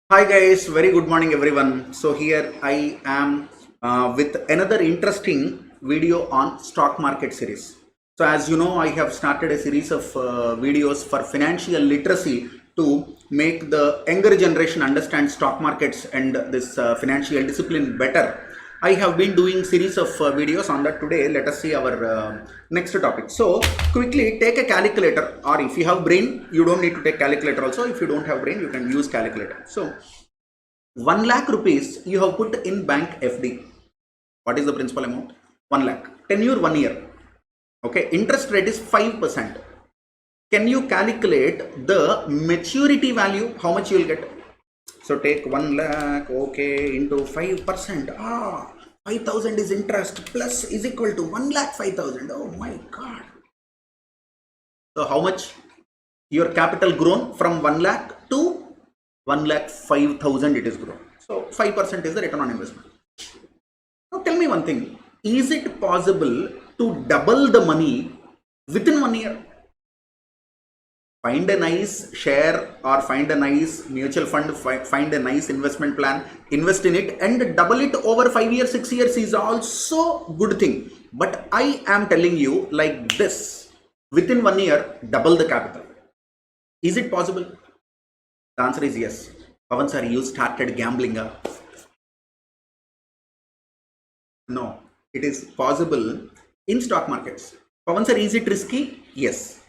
Hi guys, very good morning everyone. So here I am with another interesting video on stock market series. So as you know, I have started a series of videos for financial literacy to make the younger generation understand stock markets and this financial discipline better. I have been doing series of videos on that. Today let us see our next topic. So quickly take a calculator, or if you have brain you don't need to take calculator also. If you don't have brain you can use calculator. So 1 lakh rupees you have put in bank FD. What is the principal amount? 1 lakh. Tenure 1 year. Okay, interest rate is 5%. Can you calculate the maturity value? How much you will get? So take 1 lakh, okay, into 5%. 5,000 is interest plus is equal to 1 lakh 5,000. Oh my God. So how much your capital grown from 1 lakh to 1 lakh 5,000 it is grown. So 5% is the return on investment. Now tell me one thing. Is it possible to double the money within 1 year? Find a nice share or find a nice mutual fund, find a nice investment plan, invest in it and double it over 5 years, 6 years is also good thing. But I am telling you like this, within 1 year, double the capital. Is it possible? The answer is yes. Pavan sir, you started gambling. No, it is possible in stock markets. Pavan sir, is it risky? Yes.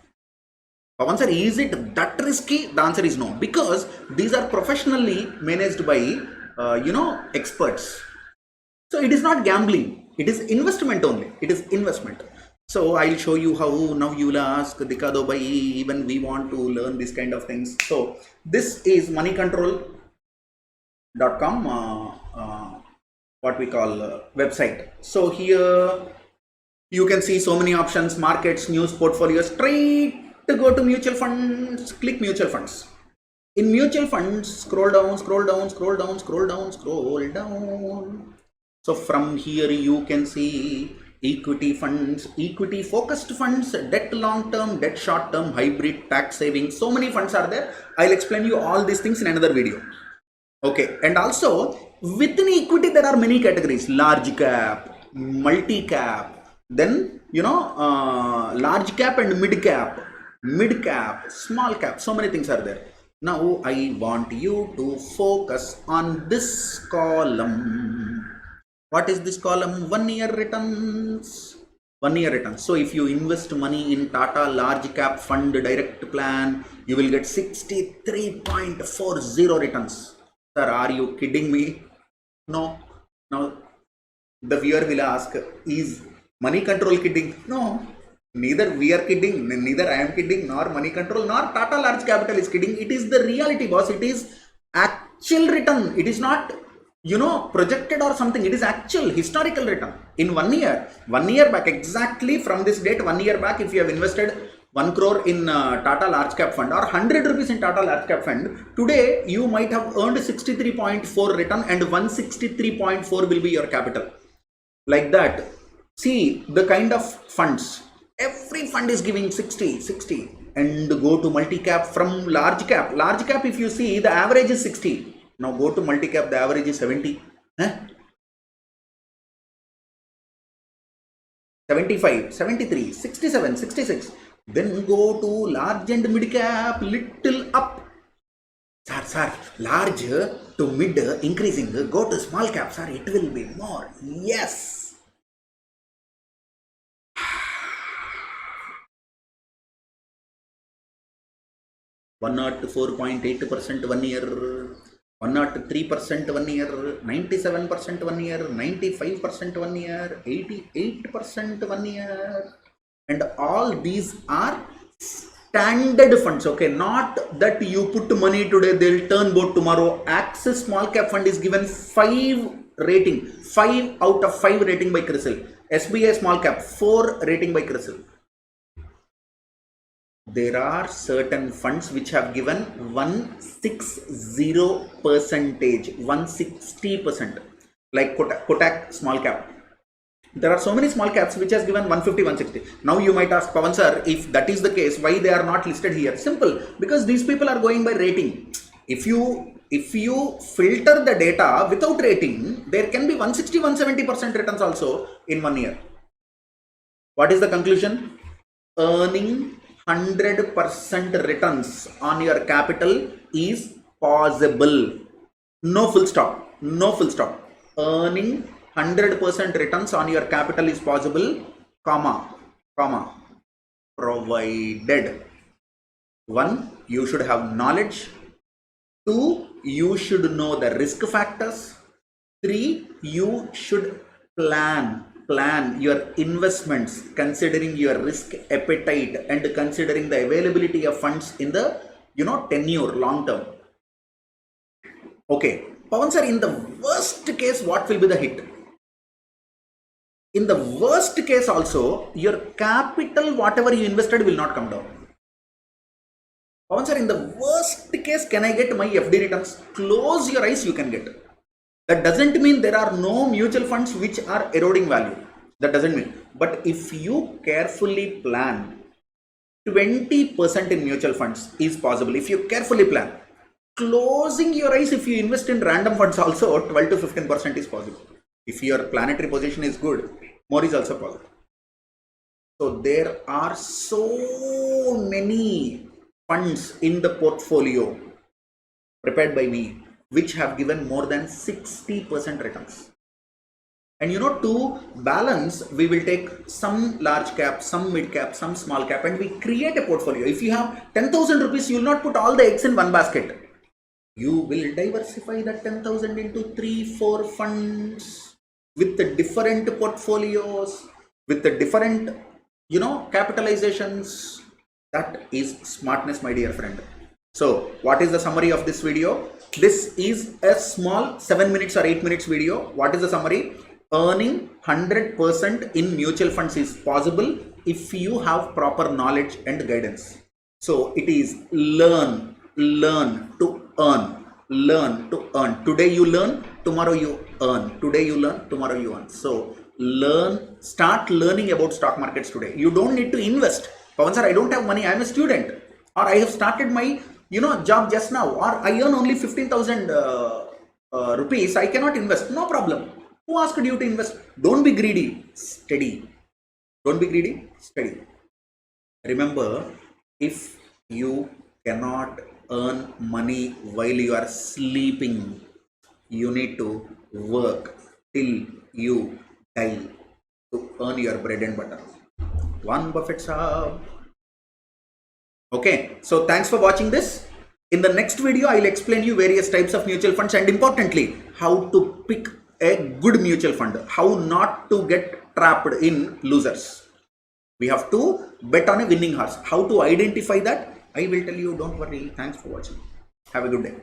Pavan sir, is it that risky? The answer is no, because these are professionally managed by experts. So it is not gambling. It is investment only. It is investment. So I'll show you how. Now you will ask, Dikado bhai, even we want to learn this kind of things. So this is moneycontrol.com, what we call website. So here you can see so many options: markets, news, portfolios. Straight to go to mutual funds, click mutual funds. In mutual funds, scroll down, scroll down, scroll down, scroll down, scroll down. So from here you can see equity funds, equity focused funds, debt long term, debt short term, hybrid, tax savings. So many funds are there. I'll explain you all these things in another video. Okay, and also within equity there are many categories: large cap, multi cap, then large cap and mid cap, small cap. So many things are there. Now I want you to focus on this column. What is this column? 1 year returns. 1 year returns. So if you invest money in Tata large cap fund direct plan, you will get 63.40 returns. Sir, are you kidding me? No. Now the viewer will ask, is money control kidding? No. Neither we are kidding, neither I am kidding, nor money control, nor Tata large capital is kidding. It is the reality, boss. It is actual return. It is not projected or something. It is actual historical return in 1 year. 1 year back, exactly from this date, 1 year back, if you have invested 1 crore in Tata large cap fund or 100 rupees in Tata large cap fund, today you might have earned 63.4 return and 163.4 will be your capital. Like that. See the kind of funds. Every fund is giving 60, and go to multi-cap from large cap. Large cap, if you see, the average is 60. Now go to multi-cap, the average is 70. 75, 73, 67, 66. Then go to large and mid-cap, little up. Sir, large to mid increasing. Go to small cap, sir, it will be more. Yes. 104.8% 1 year, 103% 1 year, 97% 1 year, 95% 1 year, 88% 1 year, and all these are standard funds. Okay, not that you put money today, they'll turn boat tomorrow. Axis small cap fund is given 5 rating, 5 out of 5 rating by CRISIL. SBI small cap 4 rating by CRISIL. There are certain funds which have given 160%, 160%, like Kotak small cap. There are so many small caps which has given 150, 160. Now you might ask, Pavan sir, if that is the case, why they are not listed here? Simple, because these people are going by rating. If you if you filter the data without rating, there can be 160-170% returns also in 1 year. What is the conclusion? Earning 100% returns on your capital is possible. No full stop. No full stop. Earning 100% returns on your capital is possible, comma, provided 1, you should have knowledge. 2, you should know the risk factors. 3, you should plan your investments considering your risk appetite and considering the availability of funds in the tenure, long term. Okay, Pawan sir, in the worst case, what will be the hit? In the worst case also, your capital, whatever you invested, will not come down. Pawan sir, in the worst case, can I get my FD returns? Close your eyes, you can get. That doesn't mean there are no mutual funds which are eroding value. That doesn't mean. But if you carefully plan, 20% in mutual funds is possible. If you carefully plan, closing your eyes, if you invest in random funds also, 12 to 15% is possible. If your planetary position is good, more is also possible. So there are so many funds in the portfolio prepared by me which have given more than 60% returns. And to balance, we will take some large cap, some mid cap, some small cap, and we create a portfolio. If you have 10,000 rupees, you will not put all the eggs in one basket. You will diversify that 10,000 into 3-4 funds with the different portfolios, with the different, capitalizations. That is smartness, my dear friend. So what is the summary of this video? This is a small 7 minutes or 8 minutes video. What is the summary? Earning 100% in mutual funds is possible if you have proper knowledge and guidance. So it is learn to earn. Learn to earn. Today you learn, tomorrow you earn. Today you learn, tomorrow you earn. So start learning about stock markets today. You don't need to invest. Pawan sir, I don't have money, I am a student, or I have started my job just now, or I earn only 15,000 rupees, I cannot invest. No problem. Who asked you to invest? Don't be greedy, steady. Don't be greedy, steady. Remember, if you cannot earn money while you are sleeping, you need to work till you die to earn your bread and butter. Warren Buffett sahab. Okay, so thanks for watching this. In the next video, I will explain you various types of mutual funds, and importantly, how to pick a good mutual fund, how not to get trapped in losers. We have to bet on a winning horse. How to identify that, I will tell you. Don't worry. Thanks for watching. Have a good day.